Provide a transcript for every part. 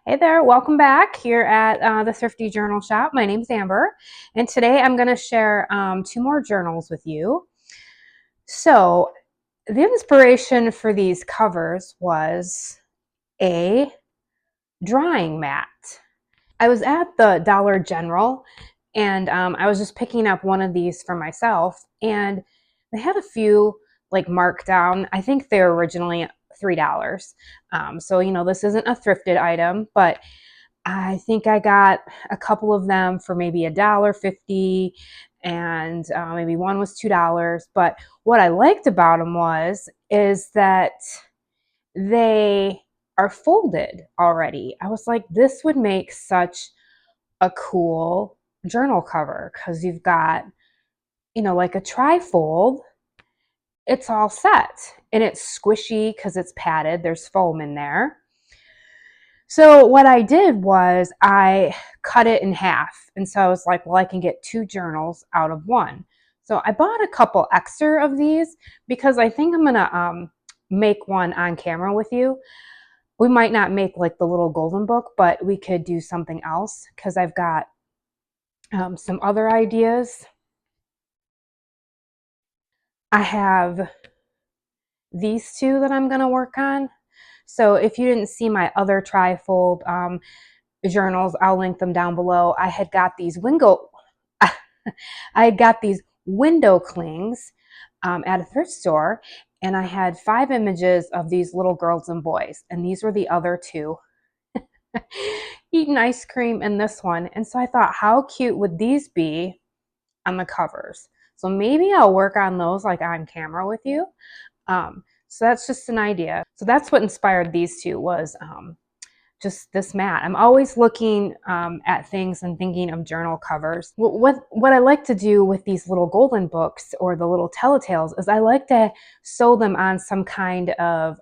Hey there, welcome back here at the Thrifty Journal Shop. My name's Amber, and today I'm going to share two more journals with you. So, the inspiration for these covers was a drawing mat. I was at the Dollar General, and I was just picking up one of these for myself, and they had a few like marked down. I think they were originally $3. So, this isn't a thrifted item, but I think I got a couple of them for maybe $1.50, and maybe one was $2. But what I liked about them is that they are folded already. I was like, this would make such a cool journal cover because you've got, like a trifold. It's all set and it's squishy because it's padded. There's foam in there. So what I did was I cut it in half. And so I was like, well, I can get two journals out of one. So I bought a couple extra of these because I think I'm going to make one on camera with you. We might not make like the little golden book, but we could do something else because I've got some other ideas. I have these two that I'm going to work on. So if you didn't see my other trifold journals, I'll link them down below. I had got these window clings at a thrift store, and I had 5 images of these little girls and boys, and these were the other two eating ice cream in this one. And so I thought, how cute would these be on the covers? So maybe I'll work on those like on camera with you. So that's just an idea. So that's what inspired these two was just this mat. I'm always looking at things and thinking of journal covers. What I like to do with these little golden books or the little telltales is I like to sew them on some kind of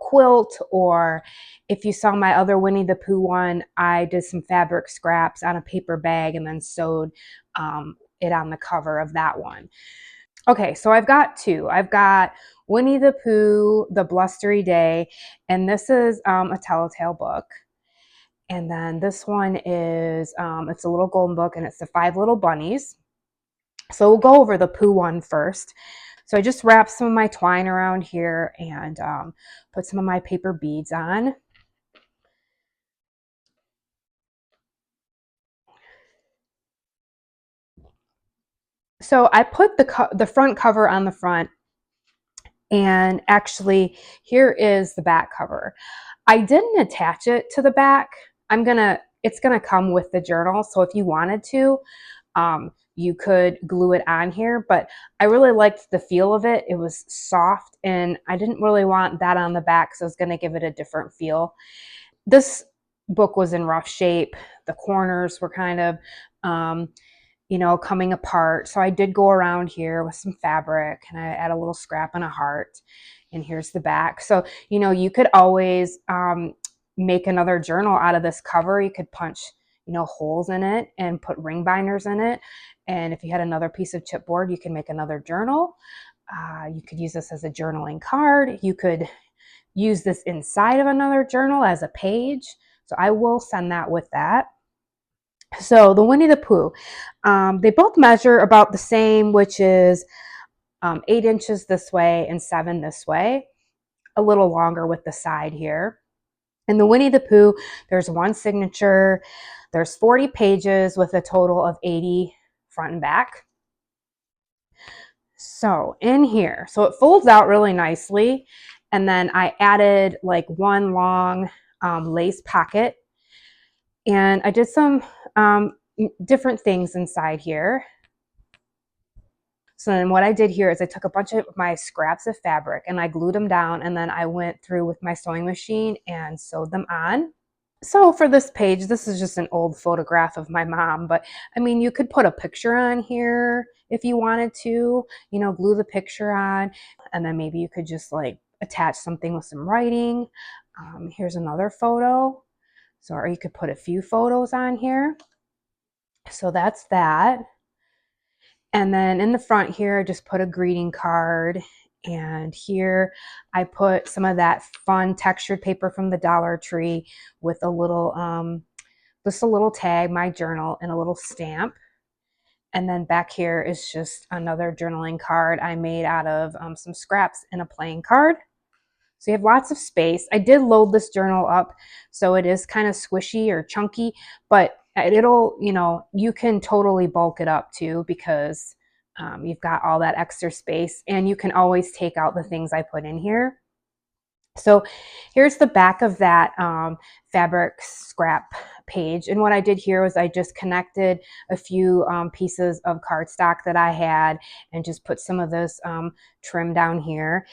quilt, or if you saw my other Winnie the Pooh one, I did some fabric scraps on a paper bag and then sewed it on the cover of that one. Okay, so I've got two. I've got Winnie the Pooh, The Blustery Day, and this is a telltale book. And then this one is, it's a little golden book, and it's the 5 Little Bunnies. So we'll go over the Pooh one first. So I just wrapped some of my twine around here and put some of my paper beads on. So I put the front cover on the front, and actually here is the back cover. I didn't attach it to the back. It's gonna come with the journal. So if you wanted to, you could glue it on here, but I really liked the feel of it. It was soft, and I didn't really want that on the back, so I was gonna give it a different feel. This book was in rough shape. The corners were kind of, coming apart. So I did go around here with some fabric, and I add a little scrap and a heart. And here's the back. So, you could always make another journal out of this cover. You could punch, holes in it and put ring binders in it. And if you had another piece of chipboard, you can make another journal. You could use this as a journaling card. You could use this inside of another journal as a page. So I will send that with that. So the Winnie the Pooh, they both measure about the same, which is 8 inches this way and 7 this way, a little longer with the side here. And the Winnie the Pooh, there's one signature, there's 40 pages with a total of 80 front and back. So in here, so it folds out really nicely. And then I added like one long lace pocket, and I did some different things inside here. So then what I did here is I took a bunch of my scraps of fabric and I glued them down, and then I went through with my sewing machine and sewed them on. So for this page, this is just an old photograph of my mom, but I mean, you could put a picture on here if you wanted to, glue the picture on, and then maybe you could just like attach something with some writing. Here's another photo. So, or you could put a few photos on here. So that's that. And then in the front here, I just put a greeting card And here I put some of that fun textured paper from the Dollar Tree with a little, just a little tag, my journal, and a little stamp. And then back here is just another journaling card I made out of some scraps and a playing card. So you have lots of space. I did load this journal up, so it is kind of squishy or chunky, but it'll, you can totally bulk it up too, because you've got all that extra space, and you can always take out the things I put in here. So here's the back of that fabric scrap page. And what I did here was I just connected a few pieces of cardstock that I had and just put some of this trim down here.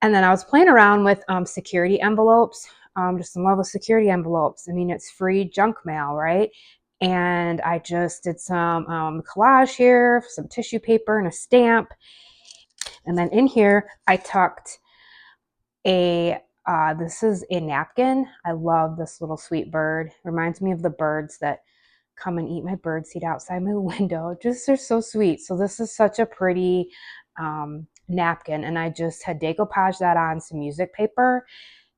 And then I was playing around with security envelopes, just some little security envelopes. I mean, it's free junk mail, right? And I just did some collage here, some tissue paper and a stamp. And then in here, I tucked this is a napkin. I love this little sweet bird. Reminds me of the birds that come and eat my birdseed outside my window. Just, they're so sweet. So this is such a pretty napkin, and I just had decoupaged that on some music paper.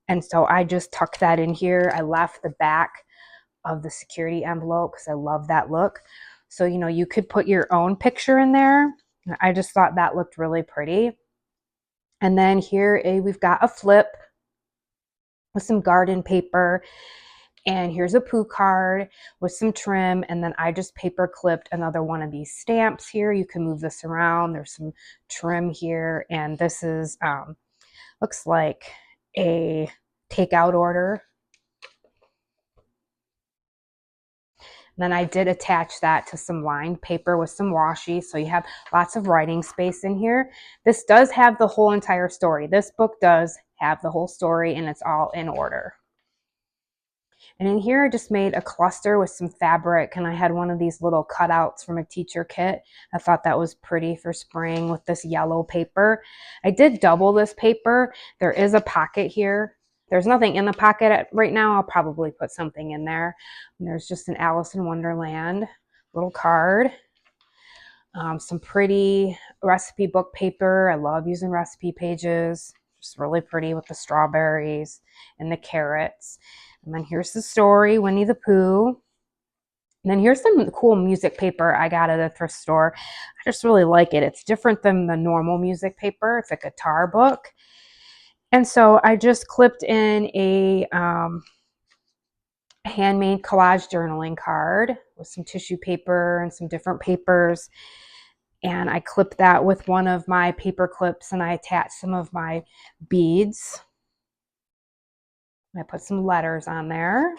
And so I just tucked that in here. I left the back of the security envelope because I love that look. So, you could put your own picture in there. I just thought that looked really pretty. And then here we've got a flip with some garden paper. And here's a Pooh card with some trim. And then I just paper clipped another one of these stamps here. You can move this around. There's some trim here. And this is, looks like a takeout order. And then I did attach that to some lined paper with some washi. So you have lots of writing space in here. This does have the whole entire story. This book does have the whole story, and it's all in order. And in here, I just made a cluster with some fabric, and I had one of these little cutouts from a teacher kit. I thought that was pretty for spring with this yellow paper. I did double this paper. There is a pocket here. There's nothing in the pocket right now. I'll probably put something in there. And there's just an Alice in Wonderland little card. Some pretty recipe book paper. I love using recipe pages. Just really pretty with the strawberries and the carrots. And then here's the story, Winnie the Pooh. And then here's some cool music paper I got at a thrift store. I just really like it. It's different than the normal music paper. It's a guitar book. And so I just clipped in a handmade collage journaling card with some tissue paper and some different papers. And I clipped that with one of my paper clips, and I attached some of my beads. I put some letters on there.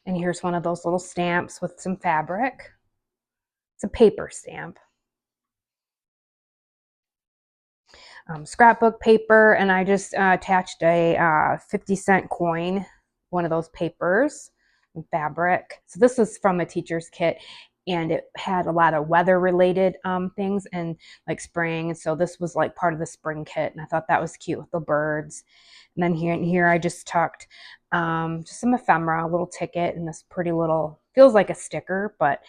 And here's one of those little stamps with some fabric. It's a paper stamp. Scrapbook paper, and I just attached a 50-cent coin, one of those papers, and fabric. So this is from a teacher's kit, and it had a lot of weather-related things and like spring. And so this was like part of the spring kit, and I thought that was cute with the birds. And then here I just tucked just some ephemera, a little ticket, and this pretty little, feels like a sticker, but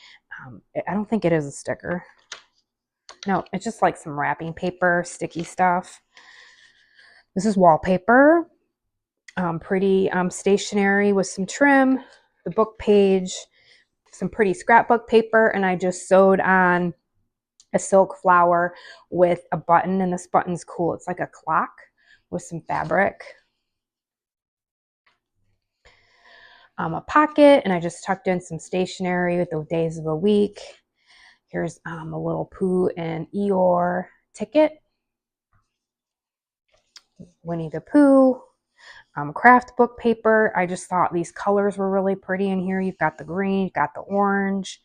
I don't think it is a sticker. No, it's just like some wrapping paper, sticky stuff. This is wallpaper, pretty stationery with some trim, the book page, some pretty scrapbook paper, and I just sewed on a silk flower with a button, and this button's cool. It's like a clock with some fabric. A pocket, and I just tucked in some stationery with the days of the week. Here's a little Pooh and Eeyore ticket. Winnie the Pooh. Craft book paper. I just thought these colors were really pretty in here. You've got the green, you've got the orange.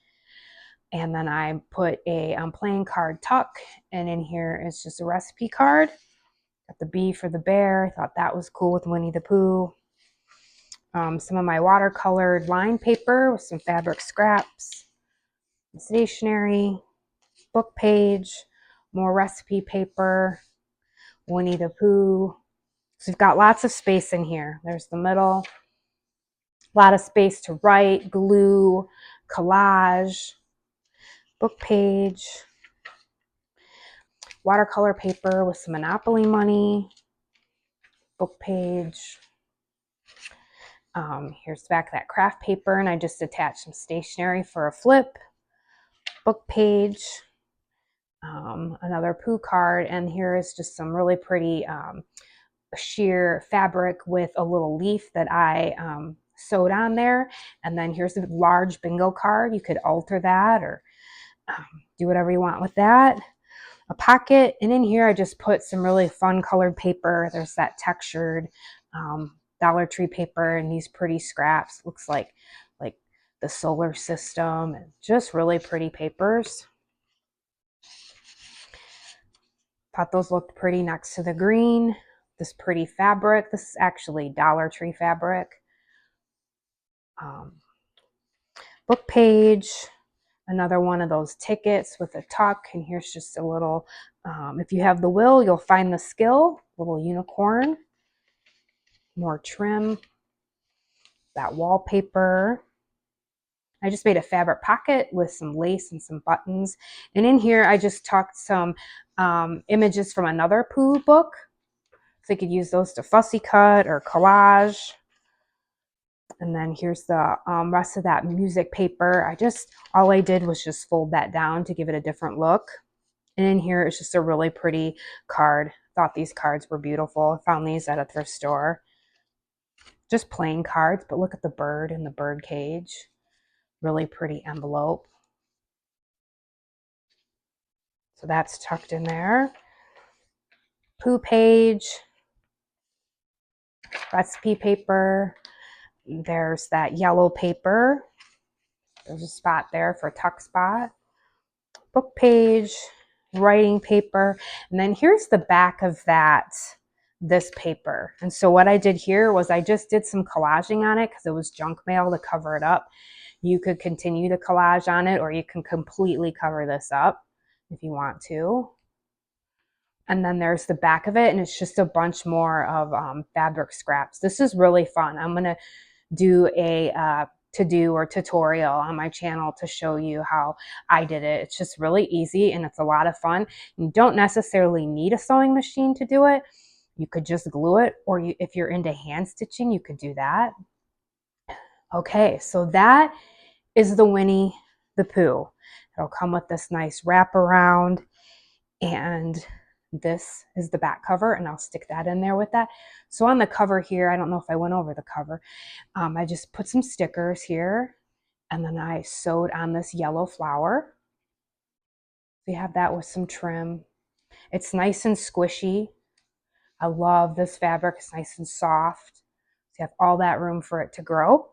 And then I put a playing card tuck. And in here is just a recipe card. Got the B for the bear. I thought that was cool with Winnie the Pooh. Some of my watercolored line paper with some fabric scraps. Stationery, book page, more recipe paper, Winnie the Pooh. So you've got lots of space in here. There's the middle, a lot of space to write, glue, collage. book page, watercolor paper with some Monopoly money, book page. Here's the back of that craft paper, and I just attached some stationery for a flip, book page, another Pooh card, and here is just some really pretty sheer fabric with a little leaf that I sewed on there. And then here's a large bingo card. You could alter that or do whatever you want with that. A pocket, and in here I just put some really fun colored paper. There's that textured Dollar Tree paper and these pretty scraps. Looks like the solar system, and just really pretty papers. Thought those looked pretty next to the green. This pretty fabric. This is actually Dollar Tree fabric. Book page. Another one of those tickets with a tuck, and here's just a little, if you have the will, you'll find the skill, little unicorn, more trim, that wallpaper. I just made a fabric pocket with some lace and some buttons, and in here I just tucked some images from another Pooh book, so you could use those to fussy cut or collage. And then here's the rest of that music paper. All I did was just fold that down to give it a different look. And in here is just a really pretty card. Thought these cards were beautiful. I found these at a thrift store. Just plain cards, but look at the bird in the bird cage. Really pretty envelope. So that's tucked in there. Pooh page. Recipe paper. There's that yellow paper. There's a spot there for a tuck spot. Book page, writing paper, and then here's the back of this paper. And so what I did here was I just did some collaging on it because it was junk mail to cover it up. You could continue to collage on it, or you can completely cover this up if you want to. And then there's the back of it, and it's just a bunch more of fabric scraps. This is really fun. I'm gonna do a to-do or tutorial on my channel to show you how I did it. It's just really easy and it's a lot of fun. You don't necessarily need a sewing machine to do it. You could just glue it, or if you're into hand stitching, you could do that. Okay, so that is the Winnie the Pooh. It'll come with this nice wraparound, and this is the back cover, and I'll stick that in there with that. So on the cover here, I don't know if I went over the cover, I just put some stickers here, and then I sewed on this yellow flower. We have that with some trim. It's nice and squishy. I love this fabric. It's nice and soft. So you have all that room for it to grow.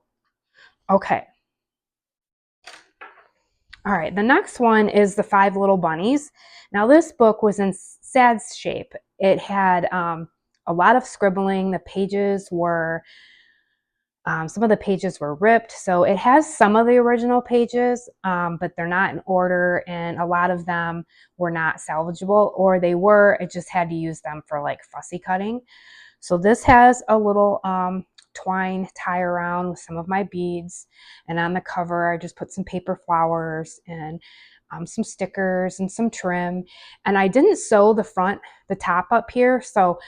Okay. All right, the next one is the 5 Little Bunnies. Now this book was in sad shape. It had a lot of scribbling. The pages were, some of the pages were ripped. So it has some of the original pages, but they're not in order, and a lot of them were not salvageable, or they were, it just had to use them for like fussy cutting. So this has a little twine tie around with some of my beads, and on the cover I just put some paper flowers and some stickers and some trim, and I didn't sew the top up here, so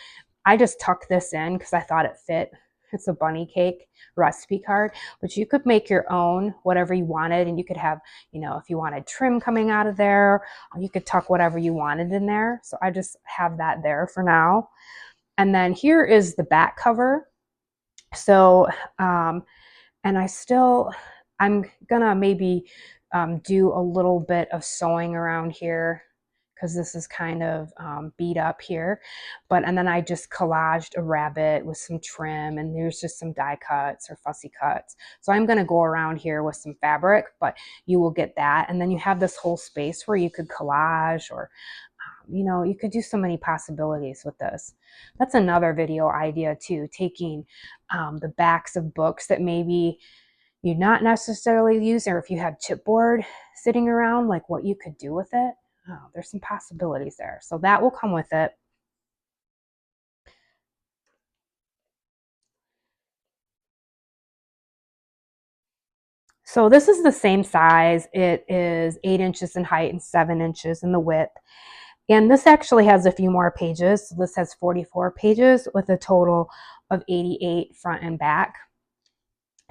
I just tucked this in because I thought it fit. It's a bunny cake recipe card, but you could make your own, whatever you wanted, and you could have, if you wanted trim coming out of there, or you could tuck whatever you wanted in there. So I just have that there for now. And then here is the back cover. So, and I'm gonna maybe do a little bit of sewing around here because this is kind of beat up here. And then I just collaged a rabbit with some trim, and there's just some die cuts or fussy cuts. So I'm gonna go around here with some fabric, but you will get that. And then you have this whole space where you could collage, or you could do so many possibilities with this. That's another video idea too, taking the backs of books that maybe you're not necessarily using, or if you have chipboard sitting around, like what you could do with it. Oh, there's some possibilities there. So that will come with it. So this is the same size. It is 8 inches in height and 7 inches in the width. And this actually has a few more pages. So this has 44 pages with a total of 88 front and back.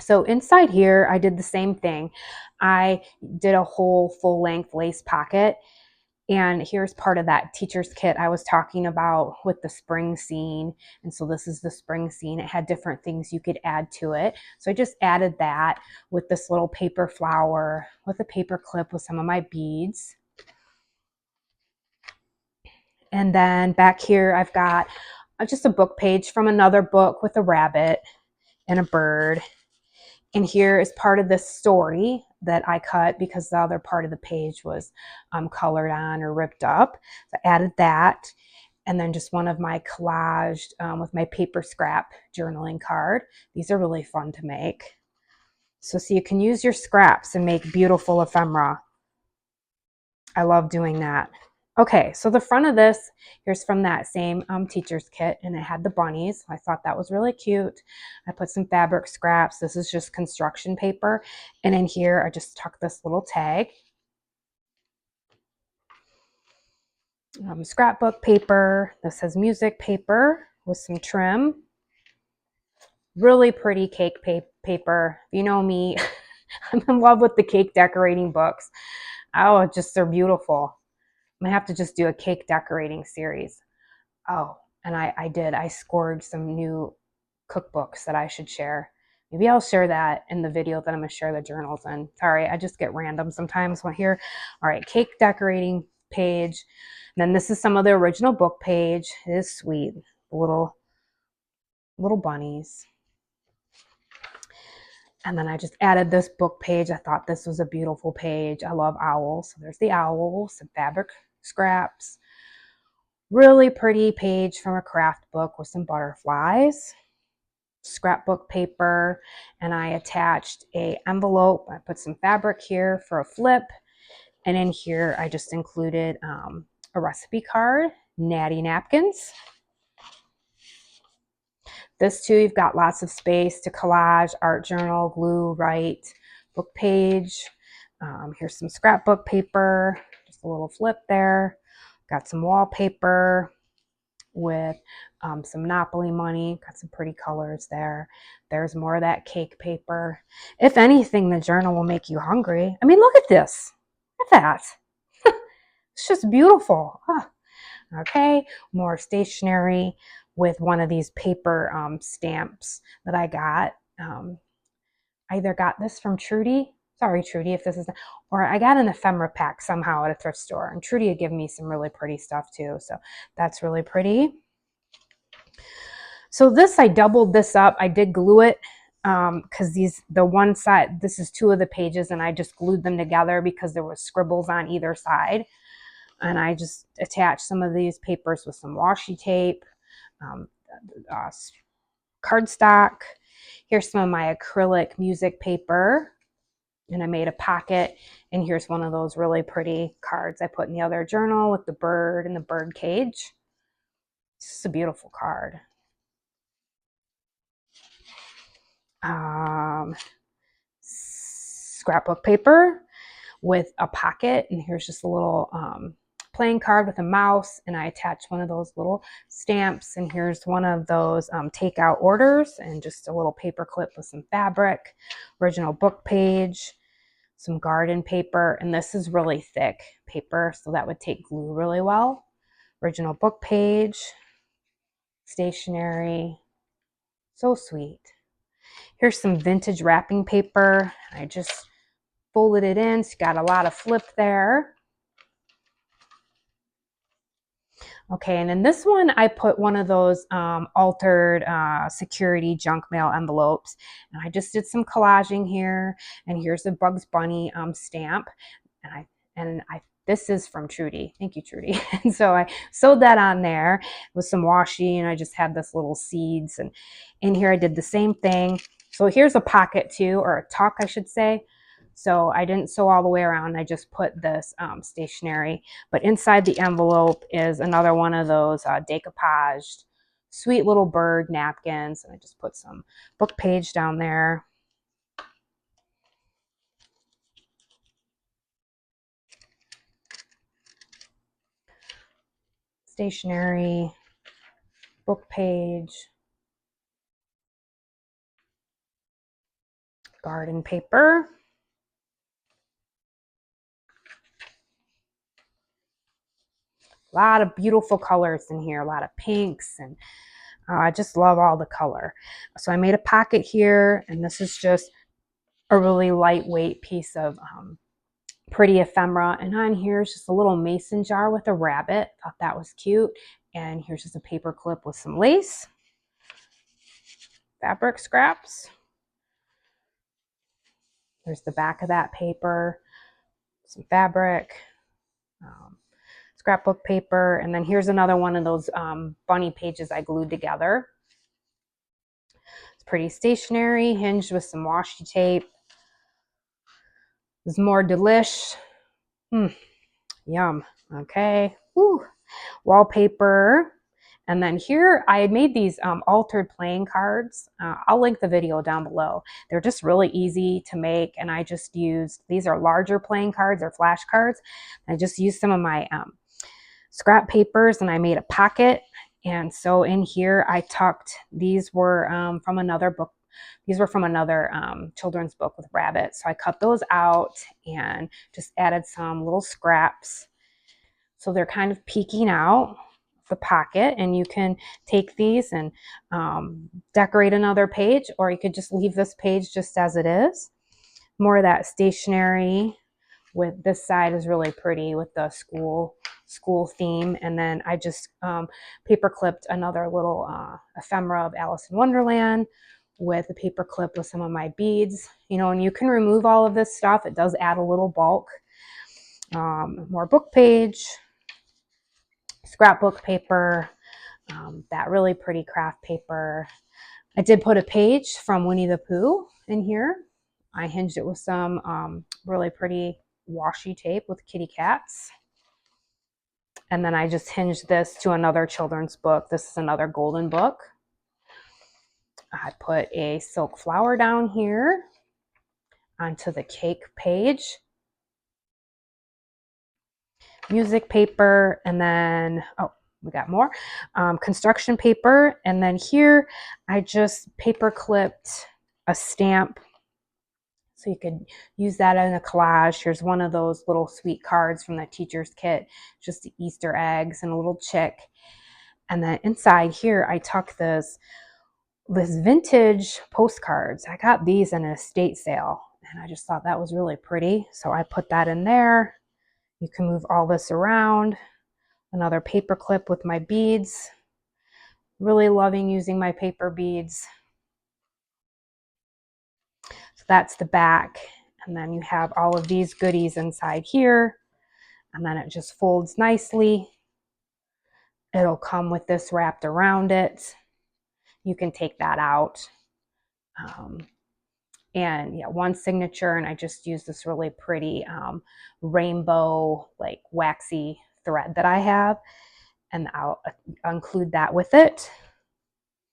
So inside here, I did the same thing. I did a whole full-length lace pocket. And here's part of that teacher's kit I was talking about with the spring scene. And so this is the spring scene. It had different things you could add to it. So I just added that with this little paper flower, with a paper clip with some of my beads. And then back here, I've got just a book page from another book with a rabbit and a bird. And here is part of this story that I cut because the other part of the page was colored on or ripped up. So I added that. And then just one of my collaged with my paper scrap journaling card. These are really fun to make. So you can use your scraps and make beautiful ephemera. I love doing that. Okay, so the front of this, here's from that same teacher's kit, and it had the bunnies. I thought that was really cute. I put some fabric scraps. This is just construction paper. And in here, I just tucked this little tag. Scrapbook paper. This has music paper with some trim. Really pretty cake paper. You know me, I'm in love with the cake decorating books. Oh, they're beautiful. I'm gonna have to just do a cake decorating series. Oh, and I did. I scored some new cookbooks that I should share. Maybe I'll share that in the video that I'm gonna share the journals in. Sorry, I just get random sometimes when here. All right, cake decorating page. And then this is some of the original book page. It is sweet. Little bunnies. And then I just added this book page. I thought this was a beautiful page. I love owls. So there's the owl, some fabric scraps. Really pretty page from a craft book with some butterflies. Scrapbook paper. And I attached an envelope. I put some fabric here for a flip. And in here, I just included a recipe card, natty napkins. This too, you've got lots of space to collage, art journal, glue, write, book page. Here's some scrapbook paper, just a little flip there. Got some wallpaper with some Monopoly money. Got some pretty colors there. There's more of that cake paper. If anything, the journal will make you hungry. I mean, look at this. Look at that. It's just beautiful. Ah. Okay, more stationery with one of these paper stamps that I got. I either got this from Trudy. Sorry, Trudy, if this is, or I got an ephemera pack somehow at a thrift store. And Trudy had given me some really pretty stuff too. So that's really pretty. So this, I doubled this up. I did glue it because the one side, this is two of the pages, and I just glued them together because there was scribbles on either side. And I just attached some of these papers with some washi tape, cardstock. Here's some of my acrylic music paper. And I made a pocket. And here's one of those really pretty cards I put in the other journal with the bird and the bird cage. It's just a beautiful card. Scrapbook paper with a pocket. And here's just a little playing card with a mouse, and I attached one of those little stamps. And here's one of those takeout orders, and just a little paper clip with some fabric, original book page, some garden paper, and this is really thick paper, so that would take glue really well. Original book page, stationery, so sweet. Here's some vintage wrapping paper. I just folded it in, so you got a lot of flip there. Okay, and in this one, I put one of those altered security junk mail envelopes. And I just did some collaging here. And here's a Bugs Bunny stamp. And this is from Trudy. Thank you, Trudy. And so I sewed that on there with some washi, and I just had this little seeds. And in here, I did the same thing. So here's a pocket too, or a tuck, I should say. So I didn't sew all the way around. I just put this stationery. But inside the envelope is another one of those decoupaged, sweet little bird napkins. And I just put some book page down there. stationery, book page, garden paper. A lot of beautiful colors in here, a lot of pinks, and I just love all the color. So I made a pocket here, and this is just a really lightweight piece of pretty ephemera. And on here is just a little mason jar with a rabbit. Thought that was cute. And here's just a paper clip with some lace, fabric scraps. There's the back of that paper, some fabric, scrapbook paper, and then here's another one of those bunny pages I glued together. It's pretty stationery, hinged with some washi tape. There's more delish. Yum. Okay. Woo. Wallpaper. And then here I had made these altered playing cards. I'll link the video down below. They're just really easy to make, and I just used, these are larger playing cards or flashcards. I just used some of my scrap papers and I made a pocket. And so in here I tucked, these were from another book. These were from another children's book with rabbits. So I cut those out and just added some little scraps. So they're kind of peeking out the pocket, and you can take these and decorate another page, or you could just leave this page just as it is. More of that stationery. With this side is really pretty with the school theme, and then I just paper clipped another little ephemera of Alice in Wonderland with a paper clip with some of my beads. You know, and you can remove all of this stuff. It does add a little bulk. More book page, scrapbook paper, that really pretty craft paper. I did put a page from Winnie the Pooh in here. I hinged it with some really pretty washi tape with kitty cats. And then I just hinged this to another children's book. This is another golden book. I put a silk flower down here onto the cake page. Music paper, and then, oh, we got more. Construction paper, and then here I just paper clipped a stamp. So you could use that in a collage. Here's one of those little sweet cards from the teacher's kit, just the Easter eggs and a little chick. And then inside here, I tucked this vintage postcards. I got these in an estate sale, and I just thought that was really pretty. So I put that in there. You can move all this around. Another paper clip with my beads. Really loving using my paper beads. So that's the back. And then you have all of these goodies inside here. And then it just folds nicely. It'll come with this wrapped around it. You can take that out. And yeah, one signature, and I just used this really pretty rainbow, like waxy thread that I have, and I'll include that with it.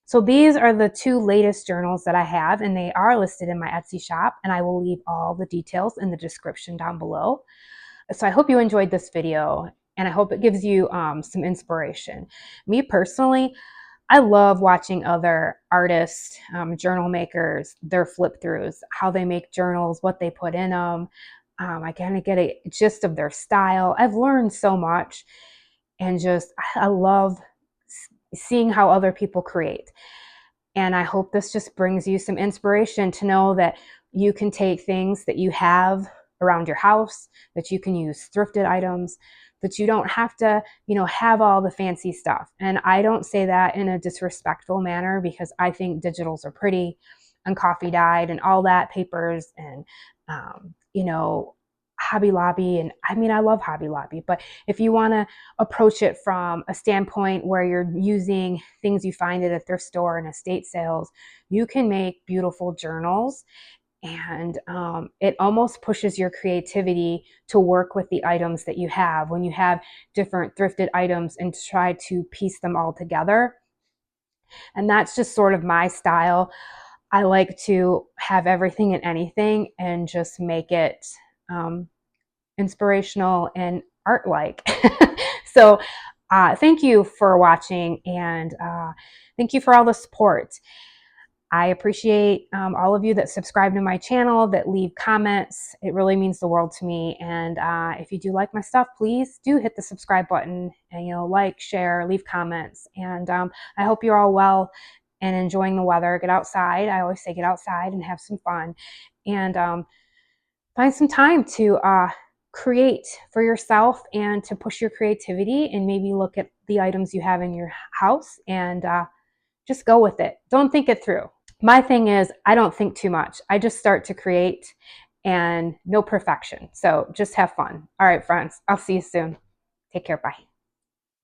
So these are the two latest journals that I have, and they are listed in my Etsy shop, and I will leave all the details in the description down below. So I hope you enjoyed this video, and I hope it gives you some inspiration. Me personally, I love watching other artists, journal makers, their flip throughs, how they make journals, what they put in them. I kind of get a gist of their style. I've learned so much, and just I love seeing how other people create. And I hope this just brings you some inspiration to know that you can take things that you have around your house, that you can use thrifted items, that you don't have to, you know, have all the fancy stuff. And I don't say that in a disrespectful manner, because I think digitals are pretty, and coffee dyed and all that, papers, and, you know, Hobby Lobby. And I mean, I love Hobby Lobby, but if you want to approach it from a standpoint where you're using things you find at a thrift store and estate sales, you can make beautiful journals. And it almost pushes your creativity to work with the items that you have when you have different thrifted items and try to piece them all together. And that's just sort of my style. I like to have everything and anything and just make it inspirational and art-like. So Thank you for watching, and thank you for all the support. I appreciate all of you that subscribe to my channel, that leave comments. It really means the world to me. And if you do like my stuff, please do hit the subscribe button and, like, share, leave comments. And I hope you're all well and enjoying the weather. Get outside. I always say get outside and have some fun. And find some time to create for yourself and to push your creativity, and maybe look at the items you have in your house and just go with it. Don't think it through. My thing is, I don't think too much. I just start to create, and no perfection. So just have fun. All right, friends, I'll see you soon. Take care. Bye.